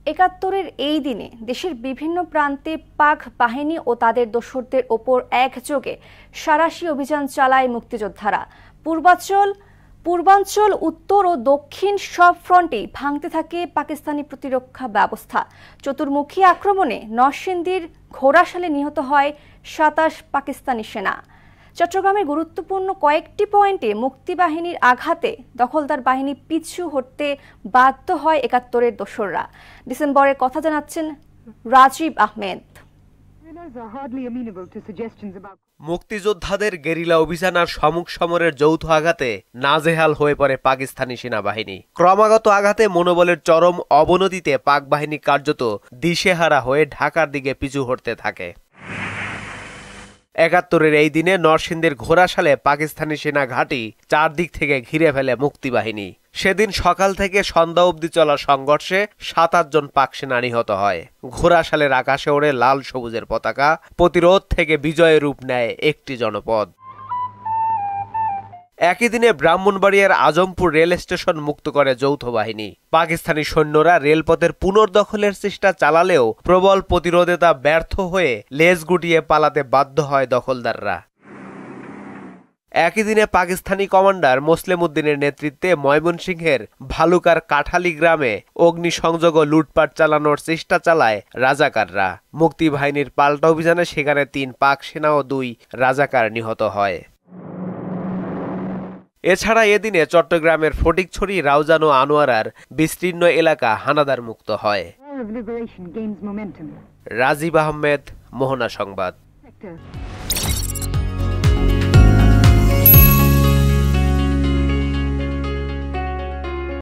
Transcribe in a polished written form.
একাত্তরের এই দিনে দেশের বিভিন্ন প্রান্তে পাক বাহিনী ও তাদের দোসরদের ওপর একযোগে সাঁড়াশি অভিযান চালায় মুক্তিযোদ্ধারা। পূর্বাঞ্চল, উত্তর ও দক্ষিণ সব ফ্রন্টেই ভাঙতে থাকে পাকিস্তানি প্রতিরক্ষা ব্যবস্থা। চতুর্মুখী আক্রমণে নরসিংদীর ঘোড়াশালে নিহত হয় ২৭ পাকিস্তানি সেনা। চট্টগ্রামের গুরুত্বপূর্ণ কয়েকটি পয়েন্টে মুক্তিবাহিনীর আঘাতে দখলদার বাহিনী পিছু হটতে বাধ্য হয় একাত্তরের দোসররা। ডিসেম্বরের কথা জানাচ্ছেন রাজীব আহমেদ। মুক্তিযোদ্ধাদের গেরিলা অভিযান আর শামুক সমরের যৌথ আঘাতে নাজেহাল হয়ে পড়ে পাকিস্তানি সেনাবাহিনী। ক্রমাগত আঘাতে মনোবলের চরম অবনতিতে পাক বাহিনী কার্যত দিশেহারা হয়ে ঢাকার দিকে পিছু হটতে থাকে। একাত্তরের এই দিনে নরসিংদীর ঘোড়াশালে পাকিস্তানি সেনা ঘাঁটি চারদিক থেকে ঘিরে ফেলে মুক্তিবাহিনী। সেদিন সকাল থেকে সন্ধ্যা অবধি চলা সংঘর্ষে ৭-৮ জন পাক সেনা নিহত হয়। ঘোড়াশালের আকাশে ওড়ে লাল সবুজের পতাকা, প্রতিরোধ থেকে বিজয়ের রূপ নেয় একটি জনপদ। একই দিনে ব্রাহ্মণবাড়িয়ার আজমপুর রেল স্টেশন মুক্ত করে যৌথ বাহিনী। পাকিস্তানি সৈন্যরা রেলপথের পুনর্দখলের চেষ্টা চালালেও প্রবল প্রতিরোধে তা ব্যর্থ হয়ে লেজ গুটিয়ে পালাতে বাধ্য হয় দখলদাররা। একই দিনে পাকিস্তানি কমান্ডার মোসলেম উদ্দিনের নেতৃত্বে ময়মনসিংহের ভালুকার কাঠালি গ্রামে অগ্নিসংযোগ ও লুটপাট চালানোর চেষ্টা চালায় রাজাকাররা। মুক্তিবাহিনীর পাল্টা অভিযানে সেখানে ৩ পাক সেনা ও ২ রাজাকার নিহত হয়। এছাড়া এদিনে চট্টগ্রামের ফটিকছড়ি, রাউজান ও আনোয়ারার বিস্তীর্ণ এলাকা হানাদার মুক্ত হয়। রাজীব আহমেদ, মোহনা সংবাদ।